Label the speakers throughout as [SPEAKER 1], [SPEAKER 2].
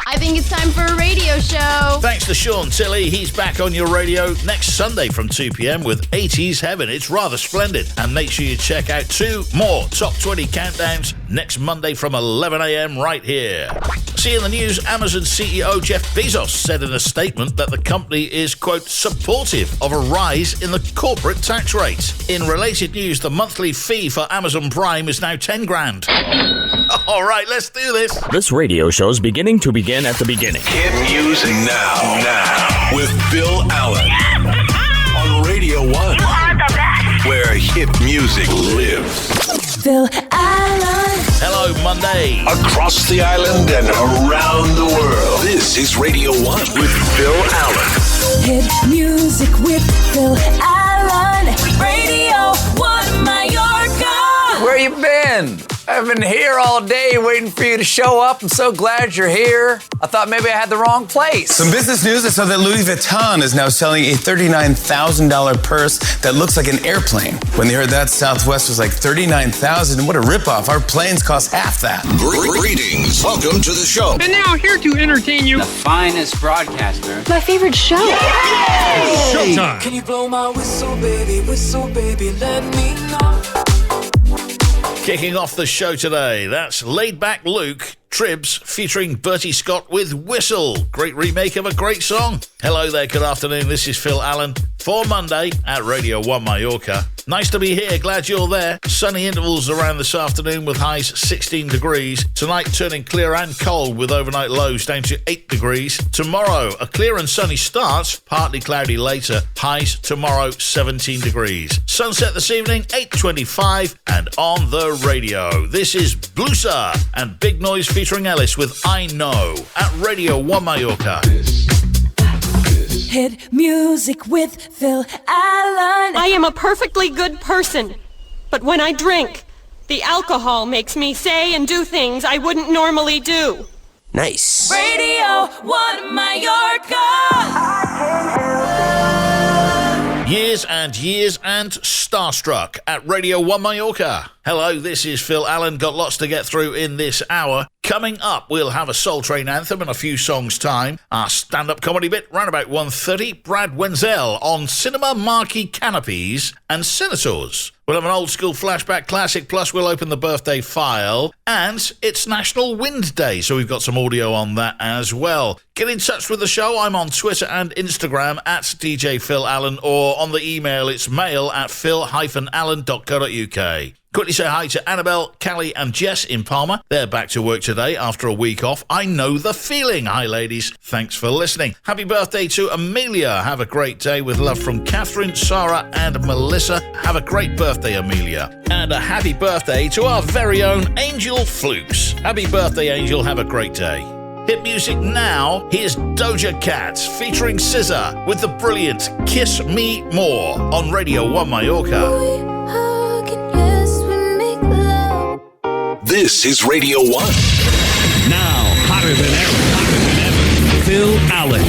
[SPEAKER 1] I think it's time for a radio show.
[SPEAKER 2] Thanks to Sean Tilley. He's back on your radio next Sunday from 2 p.m. with 80s Heaven. It's rather splendid. And make sure you check out 2 more Top 20 countdowns next Monday from 11 a.m. right here. See in the news, Amazon CEO Jeff Bezos said in a statement that the company is, quote, supportive of a rise in the corporate tax rate. In related news, the monthly fee for Amazon Prime is now 10 grand. All right, let's do this.
[SPEAKER 3] This radio show's beginning to begin at the beginning.
[SPEAKER 4] Hit music now with Phil Allen on Radio 1. You are the best. Where hit music lives.
[SPEAKER 5] Phil Allen.
[SPEAKER 2] Hello, Monday.
[SPEAKER 4] Across the island and around the world. This is Radio 1 with Phil Allen.
[SPEAKER 5] Hit music with Phil Allen. Radio 1 Mallorca.
[SPEAKER 6] Where you been? I've been here all day waiting for you to show up. I'm so glad you're here. I thought maybe I had the wrong place.
[SPEAKER 7] Some business news that saw that Louis Vuitton is now selling a $39,000 purse that looks like an airplane. When they heard that, Southwest was like $39,000. What a ripoff. Our planes cost half that.
[SPEAKER 4] Greetings. Welcome to the show.
[SPEAKER 8] And now here to entertain you,
[SPEAKER 9] the finest broadcaster.
[SPEAKER 1] My favorite show.
[SPEAKER 8] Yay! Showtime.
[SPEAKER 5] Can you blow my whistle, baby, let me know.
[SPEAKER 2] Kicking off the show today, that's Laid Back Luke, Tribs, featuring Bertie Scott with Whistle. Great remake of a great song. Hello there, good afternoon. This is Phil Allen for Monday at Radio 1 Mallorca. Nice to be here, glad you're there. Sunny intervals around this afternoon with highs 16 degrees. Tonight turning clear and cold with overnight lows down to 8 degrees. Tomorrow, a clear and sunny start, partly cloudy later. Highs tomorrow 17 degrees. Sunset this evening 8:25 and on the radio. This is Blusa and Big Noise featuring Ellis with I Know at Radio 1 Mallorca.
[SPEAKER 5] Hit music with Phil Allen.
[SPEAKER 10] I am a perfectly good person, but when I drink, the alcohol makes me say and do things I wouldn't normally do.
[SPEAKER 9] Nice.
[SPEAKER 5] Radio 1 Mallorca.
[SPEAKER 2] Years and starstruck at Radio 1 Mallorca. Hello, this is Phil Allen. Got lots to get through in this hour. Coming up, we'll have a Soul Train anthem in a few songs' time. Our stand-up comedy bit, round about 1:30. Brad Wenzel on cinema marquee canopies and senators. We'll have an old-school flashback classic, plus we'll open the birthday file. And it's National Wind Day, so we've got some audio on that as well. Get in touch with the show. I'm on Twitter and Instagram at DJ Phil Allen, or on the email, it's mail@phil-allen.co.uk. Quickly say hi to Annabelle, Callie and Jess in Palma. They're back to work today after a week off. I know the feeling. Hi, ladies. Thanks for listening. Happy birthday to Amelia. Have a great day with love from Catherine, Sarah and Melissa. Have a great birthday, Amelia. And a happy birthday to our very own Angel Flukes. Happy birthday, Angel. Have a great day. Hit music now. Here's Doja Cat featuring SZA with the brilliant Kiss Me More on Radio 1 Mallorca.
[SPEAKER 4] This is Radio 1.
[SPEAKER 11] Now, hotter than ever, Phil Allen.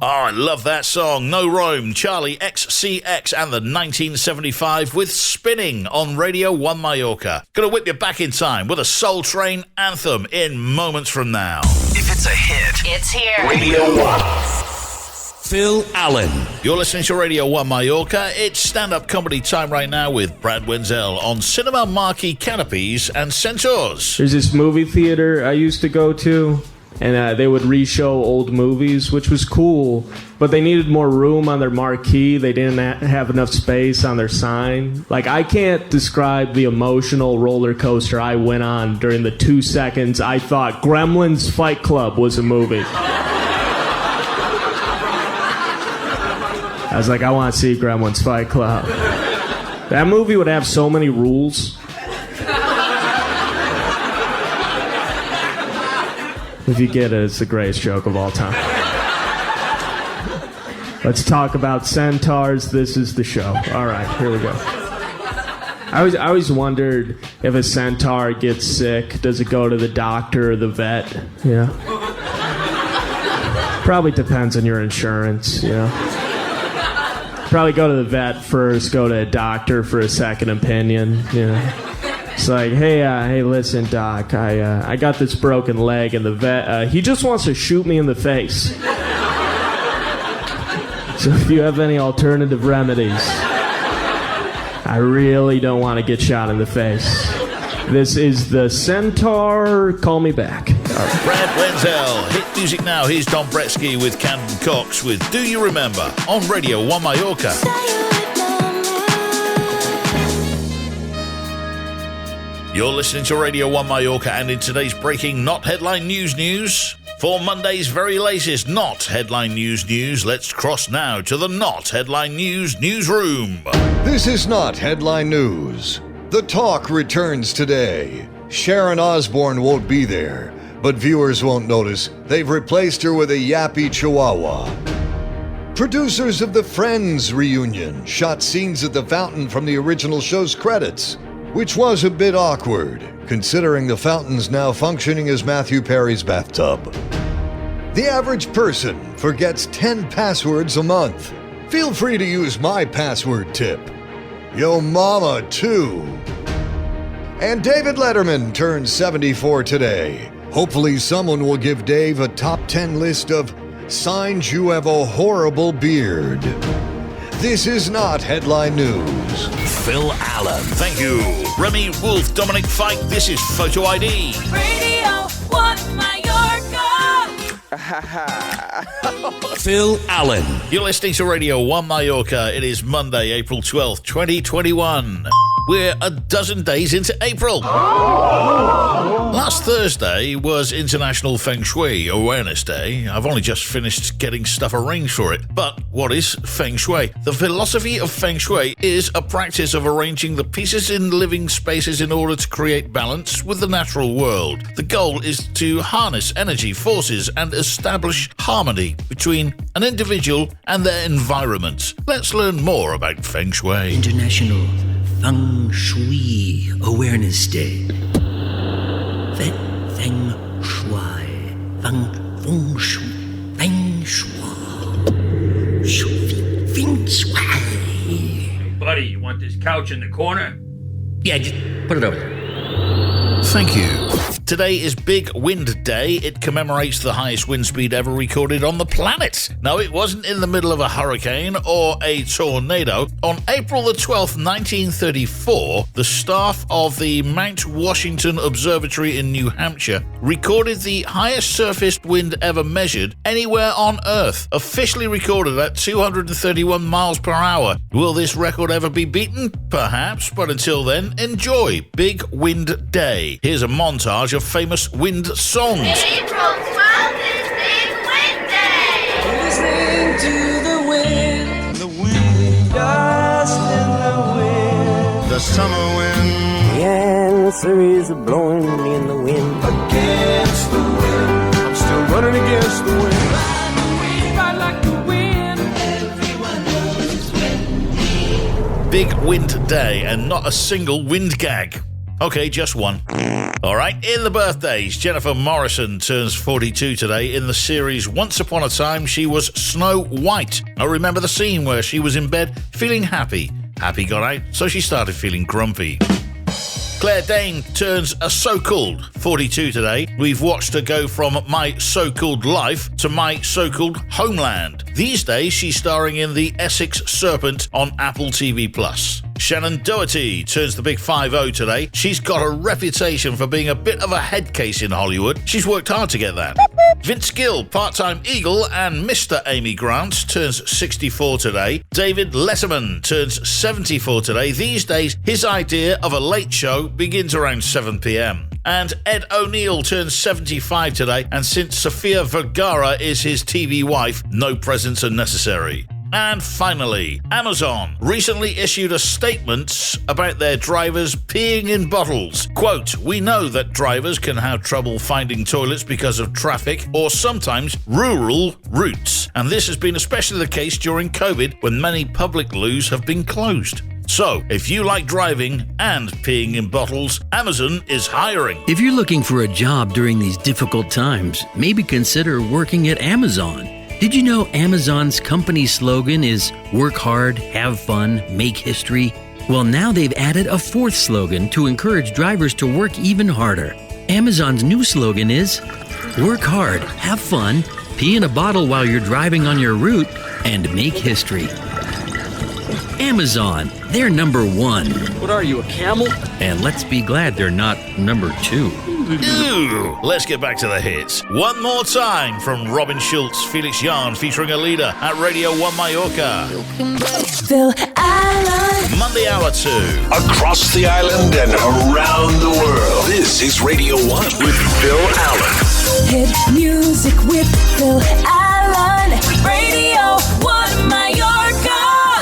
[SPEAKER 2] Oh, I love that song. No Rome, Charlie XCX and the 1975 with Spinning on Radio 1 Mallorca. Gonna whip you back in time with a Soul Train anthem in moments from now.
[SPEAKER 4] If it's a hit,
[SPEAKER 1] It's here.
[SPEAKER 4] Radio 1.
[SPEAKER 11] Phil Allen.
[SPEAKER 2] You're listening to Radio 1 Mallorca. It's stand-up comedy time right now with Brad Wenzel on cinema marquee canopies and centaurs.
[SPEAKER 12] There's this movie theater I used to go to, and they would re-show old movies, which was cool, but they needed more room on their marquee. They didn't have enough space on their sign. Like, I can't describe the emotional roller coaster I went on during the 2 seconds I thought Gremlins Fight Club was a movie. I was like, I want to see Gremlins Fight Club. That movie would have so many rules. If you get it, it's the greatest joke of all time. Let's talk about centaurs. This is the show. All right, here we go. I always wondered if a centaur gets sick, does it go to the doctor or the vet? Yeah. Probably depends on your insurance, you know. Probably go to the vet first, go to a doctor for a second opinion, you know. It's like, hey, listen, doc, I got this broken leg, and the vet, he just wants to shoot me in the face. So if you have any alternative remedies, I really don't want to get shot in the face. This is the Centaur. Call me back.
[SPEAKER 2] Brad Wenzel, hit music now. Here's Don Bretsky with Camden Cox with Do You Remember on Radio One Mallorca. You're listening to Radio One Mallorca, and in today's breaking Not Headline News, for Monday's very latest Not Headline News, let's cross now to the Not Headline News newsroom.
[SPEAKER 13] This is Not Headline News. The Talk returns today. Sharon Osbourne won't be there, but viewers won't notice they've replaced her with a yappy chihuahua. Producers of the Friends reunion shot scenes at the fountain from the original show's credits, which was a bit awkward, considering the fountain's now functioning as Matthew Perry's bathtub. The average person forgets 10 passwords a month. Feel free to use my password tip. Yo mama, too. And David Letterman turns 74 today. Hopefully someone will give Dave a top 10 list of signs you have a horrible beard. This is Not Headline News.
[SPEAKER 2] Phil Allen. Thank you. Remy Wolf, Dominic Fike, this is Photo ID.
[SPEAKER 5] Radio One Mallorca.
[SPEAKER 11] Phil Allen.
[SPEAKER 2] You're listening to Radio One Mallorca. It is Monday, April 12th, 2021. We're a dozen days into April. Last Thursday was International Feng Shui Awareness Day. I've only just finished getting stuff arranged for it. But what is Feng Shui? The philosophy of Feng Shui is a practice of arranging the pieces in living spaces in order to create balance with the natural world. The goal is to harness energy, forces, and establish harmony between an individual and their environment. Let's learn more about Feng Shui.
[SPEAKER 14] International Feng Shui Awareness Day. Feng Shui. Feng Shui. Feng Shui. Feng Shui.
[SPEAKER 8] Hey, buddy, you want this couch in the corner?
[SPEAKER 14] Yeah, just put it over there.
[SPEAKER 2] Thank you. Today is Big Wind Day. It commemorates the highest wind speed ever recorded on the planet. Now, it wasn't in the middle of a hurricane or a tornado. On April the 12th, 1934, the staff of the Mount Washington Observatory in New Hampshire recorded the highest surface wind ever measured anywhere on Earth, officially recorded at 231 miles per hour. Will this record ever be beaten? Perhaps, but until then, enjoy Big Wind Day. Here's a montage of famous wind songs.
[SPEAKER 5] April 12th is Big Wind Day. Listening to the wind, dust in the wind,
[SPEAKER 15] the summer wind.
[SPEAKER 16] The answer is blowing in the wind.
[SPEAKER 15] Against the wind, I'm still running against the wind.
[SPEAKER 5] I like the wind. Everyone knows it's windy.
[SPEAKER 2] Big Wind Day, and not a single wind gag. Okay, just one. All right, in the birthdays, Jennifer Morrison turns 42 today. In the series Once Upon a Time, she was Snow White. I remember the scene where she was in bed feeling happy. Happy got out, so she started feeling grumpy. Claire Danes turns a so-called 42 today. We've watched her go from My So-Called Life to My So-Called Homeland. These days, she's starring in The Essex Serpent on Apple TV+. Shannon Doherty turns the big 50 today. She's got a reputation for being a bit of a head case in Hollywood. She's worked hard to get that. Vince Gill, part-time Eagle, and Mr. Amy Grant turns 64 today. David Letterman turns 74 today. These days, his idea of a late show begins around 7 p.m. And Ed O'Neill turns 75 today, and since Sofia Vergara is his TV wife, no presents are necessary. And finally, Amazon recently issued a statement about their drivers peeing in bottles. Quote, "We know that drivers can have trouble finding toilets because of traffic or sometimes rural routes. And this has been especially the case during COVID when many public loos have been closed. So, if you like driving and peeing in bottles, Amazon is hiring."
[SPEAKER 14] If you're looking for a job during these difficult times, maybe consider working at Amazon. Did you know Amazon's company slogan is work hard, have fun, make history? Well, now they've added a fourth slogan to encourage drivers to work even harder. Amazon's new slogan is work hard, have fun, pee in a bottle while you're driving on your route, and make history. Amazon, they're number one.
[SPEAKER 11] What are you, a camel?
[SPEAKER 14] And let's be glad they're not number two.
[SPEAKER 2] Ooh, let's get back to the hits. One more time from Robin Schulz, Felix Jan featuring Alida at Radio One Mallorca.
[SPEAKER 5] Phil Allen.
[SPEAKER 2] Monday hour 2.
[SPEAKER 4] Across the island and around the world. This is Radio 1 with Phil Allen.
[SPEAKER 5] Hit music with Phil Allen. Radio 1 Mallorca.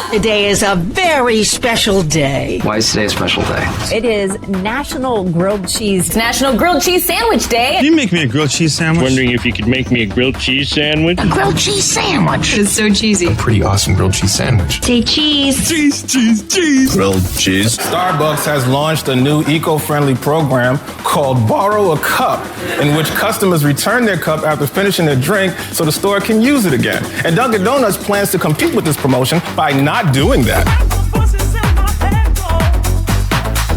[SPEAKER 17] Today is a very special day.
[SPEAKER 9] Why is today a special day?
[SPEAKER 18] It is National Grilled Cheese. It's National Grilled Cheese Sandwich Day.
[SPEAKER 19] Can you make me a grilled cheese sandwich?
[SPEAKER 8] Wondering if you could make me a grilled cheese sandwich?
[SPEAKER 17] A grilled cheese sandwich.
[SPEAKER 18] It's so cheesy.
[SPEAKER 19] Pretty awesome grilled cheese sandwich.
[SPEAKER 17] Say cheese.
[SPEAKER 19] Cheese, cheese, cheese.
[SPEAKER 4] Grilled cheese.
[SPEAKER 20] Starbucks has launched a new eco-friendly program called Borrow a Cup, in which customers return their cup after finishing their drink so the store can use it again. And Dunkin' Donuts plans to compete with this promotion by not doing that.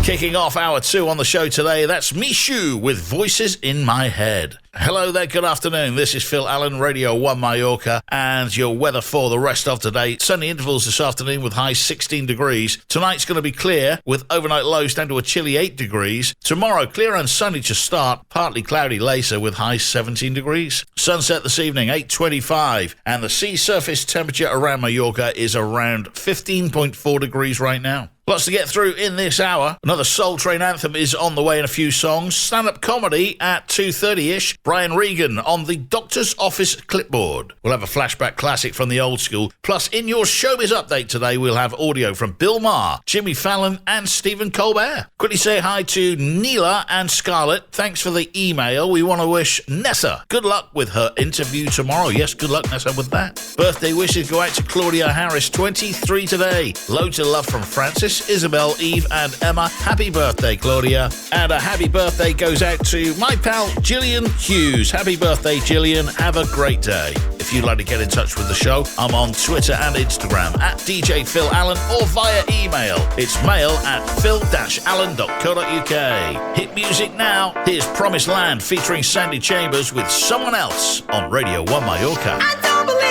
[SPEAKER 2] Kicking off hour 2 on the show today, that's Mishu with Voices in My Head. Hello there, good afternoon. This is Phil Allen, Radio 1 Mallorca, and your weather for the rest of today. Sunny intervals this afternoon with highs 16 degrees. Tonight's going to be clear with overnight lows down to a chilly 8 degrees. Tomorrow, clear and sunny to start, partly cloudy later with highs 17 degrees. Sunset this evening, 8:25, and the sea surface temperature around Mallorca is around 15.4 degrees right now. Lots to get through in this hour. Another Soul Train anthem is on the way in a few songs. Stand-up comedy at 2:30ish. Brian Regan on the Doctor's Office clipboard. We'll have a flashback classic from the old school. Plus, in your Showbiz update today, we'll have audio from Bill Maher, Jimmy Fallon, and Stephen Colbert. Quickly say hi to Neela and Scarlett. Thanks for the email. We want to wish Nessa good luck with her interview tomorrow. Yes, good luck, Nessa, with that. Birthday wishes go out to Claudia Harris, 23 today. Loads of love from Francis, Isabel, Eve, and Emma. Happy birthday, Claudia. And a happy birthday goes out to my pal, Gillian Hughes. Happy birthday, Gillian. Have a great day. If you'd like to get in touch with the show, I'm on Twitter and Instagram at DJ Phil Allen or via email. It's mail@phil-allen.co.uk. Hit music now. Here's Promised Land featuring Sandy Chambers with Someone Else on Radio 1 Mallorca.
[SPEAKER 5] I don't believe it.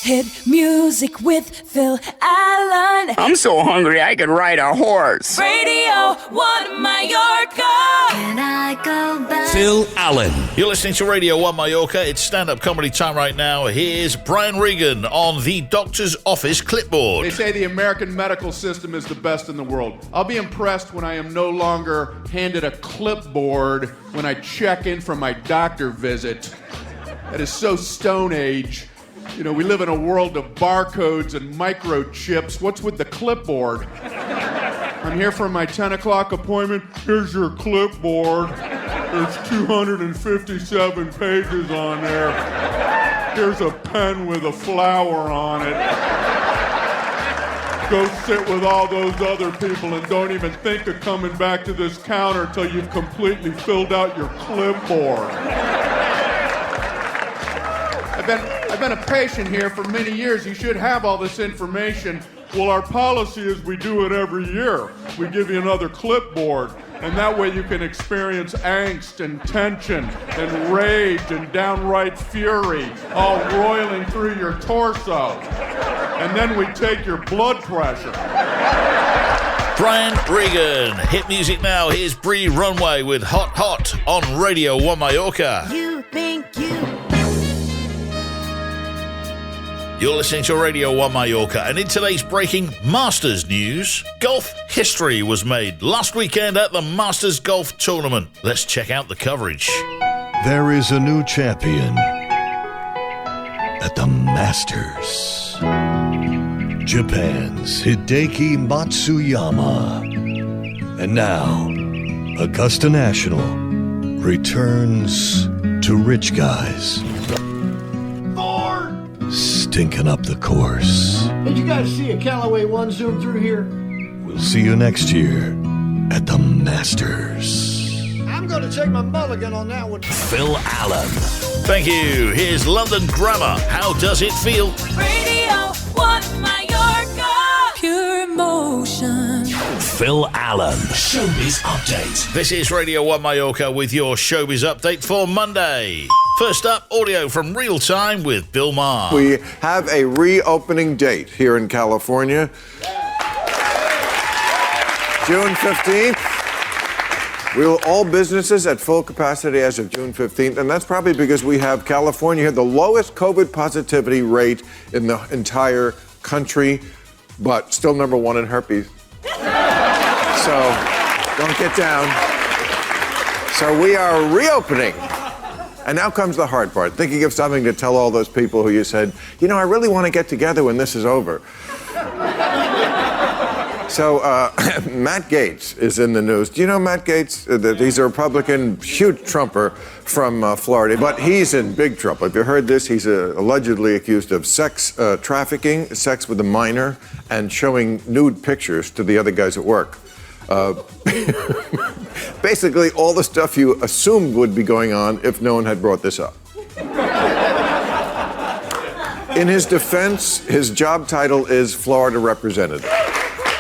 [SPEAKER 5] Hit music with Phil Allen.
[SPEAKER 11] I'm so hungry I could ride a horse.
[SPEAKER 5] Radio 1 Mallorca. Can I go back?
[SPEAKER 11] Phil Allen.
[SPEAKER 2] You're listening to Radio 1 Mallorca. It's stand-up comedy time right now. Here's Brian Regan on the Doctor's Office clipboard.
[SPEAKER 21] They say the American medical system is the best in the world. I'll be impressed when I am no longer handed a clipboard when I check in for my doctor visit. That is so Stone Age. You know, we live in a world of barcodes and microchips. What's with the clipboard? I'm here for my 10 o'clock appointment. Here's your clipboard. There's 257 pages on there. Here's a pen with a flower on it. Go sit with all those other people and don't even think of coming back to this counter till you've completely filled out your clipboard. I've been a patient here for many years. You should have all this information. Well, our policy is we do it every year. We give you another clipboard, and that way you can experience angst and tension and rage and downright fury all roiling through your torso. And then we take your blood pressure.
[SPEAKER 2] Brian Regan. Hit music now. Here's Bree Runway with Hot Hot on Radio 1 Mallorca.
[SPEAKER 5] You think you...
[SPEAKER 2] You're listening to Radio 1 Mallorca, and in today's breaking Masters news, golf history was made last weekend at the Masters Golf Tournament. Let's check out the coverage.
[SPEAKER 13] There is a new champion at the Masters. Japan's Hideki Matsuyama. And now, Augusta National returns to rich guys. Stinking up the course.
[SPEAKER 22] Did you guys see a Callaway 1 zoom through here?
[SPEAKER 13] We'll see you next year at the Masters.
[SPEAKER 22] I'm going to take my mulligan on that one.
[SPEAKER 2] Phil Allen. Thank you. Here's London Grammar. How does it feel?
[SPEAKER 5] Radio One Mallorca. Pure emotion.
[SPEAKER 2] Phil Allen. Showbiz Update. This is Radio One Mallorca with your Showbiz Update for Monday. First up, audio from Real Time with Bill Maher.
[SPEAKER 3] We have a reopening date here in California. June 15th. All businesses at full capacity as of June 15th, and that's probably because we have California the lowest COVID positivity rate in the entire country, but still number one in herpes. So don't get down. So we are reopening. And now comes the hard part, thinking of something to tell all those people who you said, I really want to get together when this is over. So Matt Gaetz is in the news. Do you know Matt Gaetz? He's a Republican, huge Trumper from Florida, but he's in big trouble. Have you heard this? He's allegedly accused of sex trafficking, sex with a minor, and showing nude pictures to the other guys at work. Basically, all the stuff you assumed would be going on if no one had brought this up. In his defense, his job title is Florida Representative.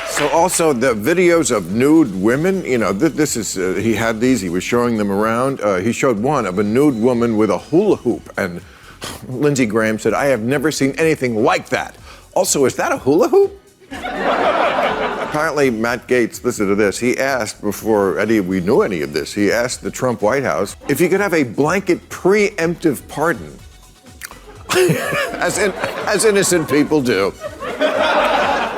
[SPEAKER 3] So also the videos of nude women, this is, he had these, he was showing them around. He showed one of a nude woman with a hula hoop. And Lindsey Graham said, I have never seen anything like that. Also, is that a hula hoop? Apparently, Matt Gaetz, listen to this, he asked, before we knew any of this, he asked the Trump White House if he could have a blanket preemptive pardon, as innocent people do,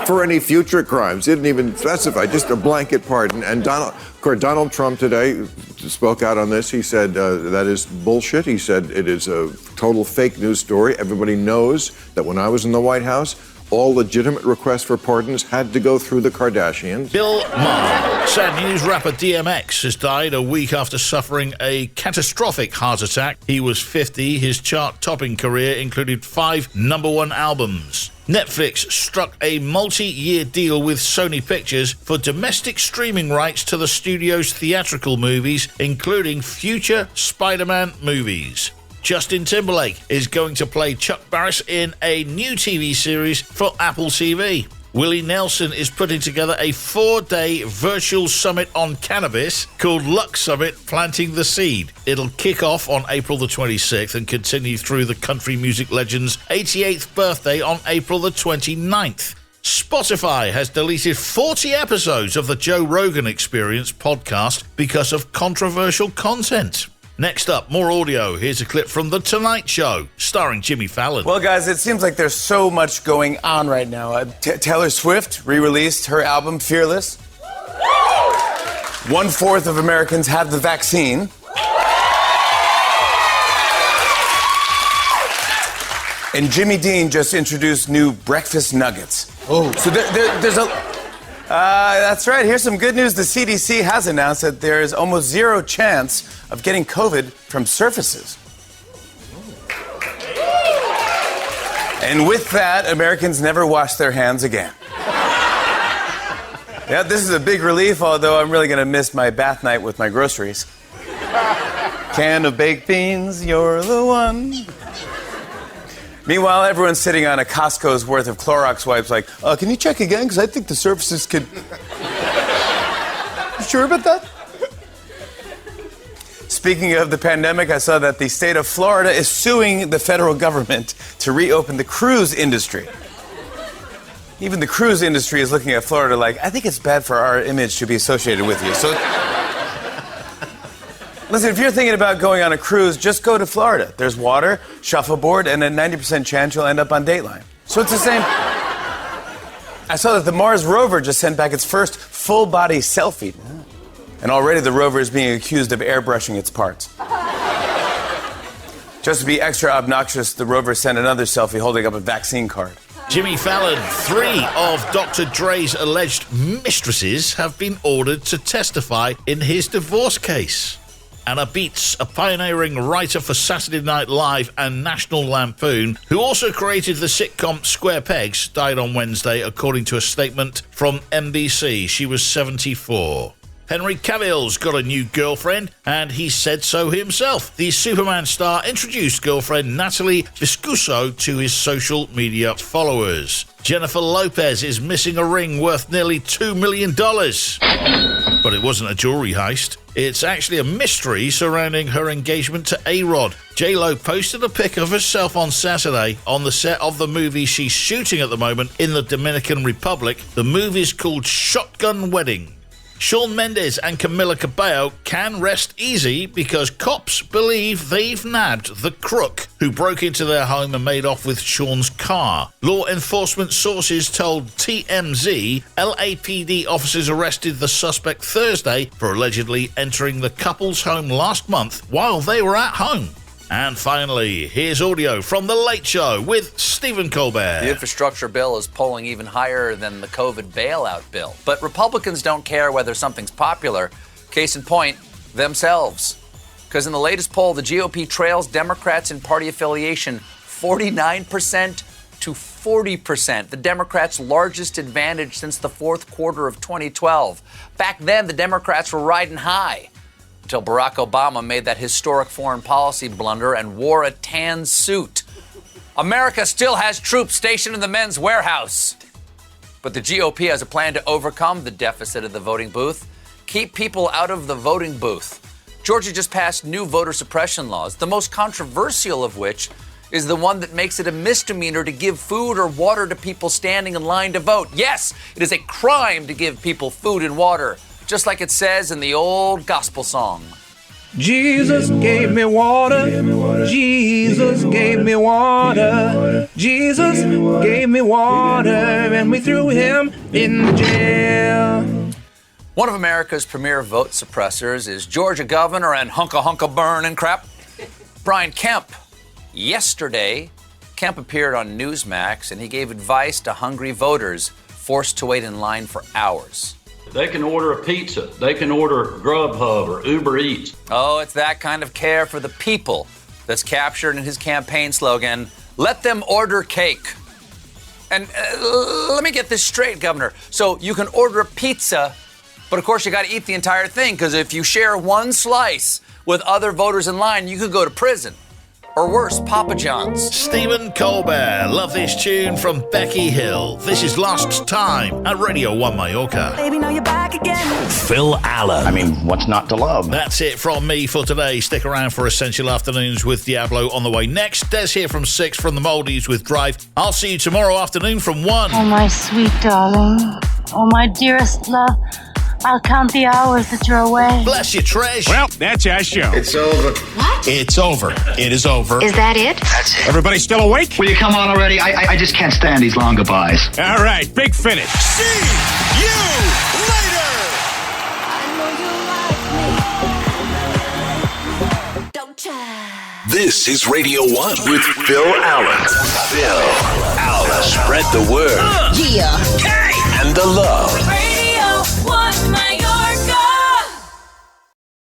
[SPEAKER 3] for any future crimes. He didn't even specify, just a blanket pardon. And Donald Trump today spoke out on this. He said that is bullshit. He said it is a total fake news story. Everybody knows that when I was in the White House, all legitimate requests for pardons had to go through the Kardashians.
[SPEAKER 2] Bill Maher. Sad news, rapper DMX has died a week after suffering a catastrophic heart attack. He was 50. His chart-topping career included 5 #1 albums. Netflix struck a multi-year deal with Sony Pictures for domestic streaming rights to the studio's theatrical movies, including future Spider-Man movies. Justin Timberlake is going to play Chuck Barris in a new TV series for Apple TV. Willie Nelson is putting together a 4-day virtual summit on cannabis called Lux Summit Planting the Seed. It'll kick off on April the 26th and continue through the country music legend's 88th birthday on April the 29th. Spotify has deleted 40 episodes of the Joe Rogan Experience podcast because of controversial content. Next up, more audio. Here's a clip from The Tonight Show, starring Jimmy Fallon.
[SPEAKER 7] Well, guys, it seems like there's so much going on right now. Taylor Swift re-released her album, Fearless. 1/4 of Americans have the vaccine. And Jimmy Dean just introduced new breakfast nuggets. Oh. So there's a... that's right. Here's some good news. The CDC has announced that there is almost zero chance of getting COVID from surfaces. And with that, Americans never wash their hands again. Yeah, this is a big relief, although I'm really going to miss my bath night with my groceries. Can of baked beans, you're the one. Meanwhile, everyone's sitting on a Costco's worth of Clorox wipes like, can you check again? Because I think the surfaces could... You sure about that? Speaking of the pandemic, I saw that the state of Florida is suing the federal government to reopen the cruise industry. Even the cruise industry is looking at Florida like, I think it's bad for our image to be associated with you. So, listen, if you're thinking about going on a cruise, just go to Florida. There's water, shuffleboard, and a 90% chance you'll end up on Dateline. So it's the same. I saw that the Mars rover just sent back its first full-body selfie. And already the rover is being accused of airbrushing its parts. Just to be extra obnoxious, the rover sent another selfie holding up a vaccine card.
[SPEAKER 2] Jimmy Fallon, 3 of Dr. Dre's alleged mistresses have been ordered to testify in his divorce case. Anna Beats, a pioneering writer for Saturday Night Live and National Lampoon, who also created the sitcom Square Pegs, died on Wednesday, according to a statement from NBC. She was 74. Henry Cavill's got a new girlfriend, and he said so himself. The Superman star introduced girlfriend Natalie Viscuso to his social media followers. Jennifer Lopez is missing a ring worth nearly $2 million. But it wasn't a jewelry heist. It's actually a mystery surrounding her engagement to A-Rod. J-Lo posted a pic of herself on Saturday on the set of the movie she's shooting at the moment in the Dominican Republic. The movie's called Shotgun Wedding. Shawn Mendes and Camila Cabello can rest easy because cops believe they've nabbed the crook who broke into their home and made off with Shawn's car. Law enforcement sources told TMZ LAPD officers arrested the suspect Thursday for allegedly entering the couple's home last month while they were at home. And finally, here's audio from The Late Show with Stephen Colbert.
[SPEAKER 6] The infrastructure bill is polling even higher than the COVID bailout bill. But Republicans don't care whether something's popular. Case in point, themselves. Because in the latest poll, the GOP trails Democrats in party affiliation 49% to 40%. The Democrats' largest advantage since the fourth quarter of 2012. Back then, the Democrats were riding high. Until Barack Obama made that historic foreign policy blunder and wore a tan suit. America still has troops stationed in the Men's Warehouse. But the GOP has a plan to overcome the deficit of the voting booth, keep people out of the voting booth. Georgia just passed new voter suppression laws, the most controversial of which is the one that makes it a misdemeanor to give food or water to people standing in line to vote. Yes, it is a crime to give people food and water. Just like it says in the old gospel song.
[SPEAKER 10] Jesus gave me water. Jesus gave me water. Jesus gave me water, and we threw him in jail.
[SPEAKER 6] One of America's premier vote suppressors is Georgia governor and hunka burn and crap, Brian Kemp. Yesterday, Kemp appeared on Newsmax, and he gave advice to hungry voters forced to wait in line for hours.
[SPEAKER 23] They can order a pizza. They can order Grubhub or Uber Eats.
[SPEAKER 6] Oh, it's that kind of care for the people that's captured in his campaign slogan, let them order cake. And let me get this straight, Governor. So you can order a pizza, but of course you got to eat the entire thing, because if you share one slice with other voters in line, you could go to prison. Or worse, Papa John's.
[SPEAKER 2] Stephen Colbert. Love this tune from Becky Hill. This is Last Time at Radio One Mallorca.
[SPEAKER 5] Baby, now you're back again.
[SPEAKER 2] Phil Allen.
[SPEAKER 11] I mean, what's not to love?
[SPEAKER 2] That's it from me for today. Stick around for Essential Afternoons with Diablo on the way next. Des here from 6 from the Maldives with Drive. I'll see you tomorrow afternoon from 1.
[SPEAKER 24] Oh, my sweet darling. Oh, my dearest love. I'll count the hours that you're away.
[SPEAKER 2] Bless you, Trish.
[SPEAKER 19] Well, that's our show.
[SPEAKER 11] It's over.
[SPEAKER 24] What?
[SPEAKER 19] It's over. It is over.
[SPEAKER 24] Is that it?
[SPEAKER 11] That's it.
[SPEAKER 19] Everybody still awake?
[SPEAKER 11] Will you come on already? I just can't stand these long goodbyes.
[SPEAKER 19] All right, big finish.
[SPEAKER 2] See you later.
[SPEAKER 5] Don't try.
[SPEAKER 4] This is Radio 1 with Phil Allen. Phil Allen. Spread the word.
[SPEAKER 17] Yeah.
[SPEAKER 4] And the love.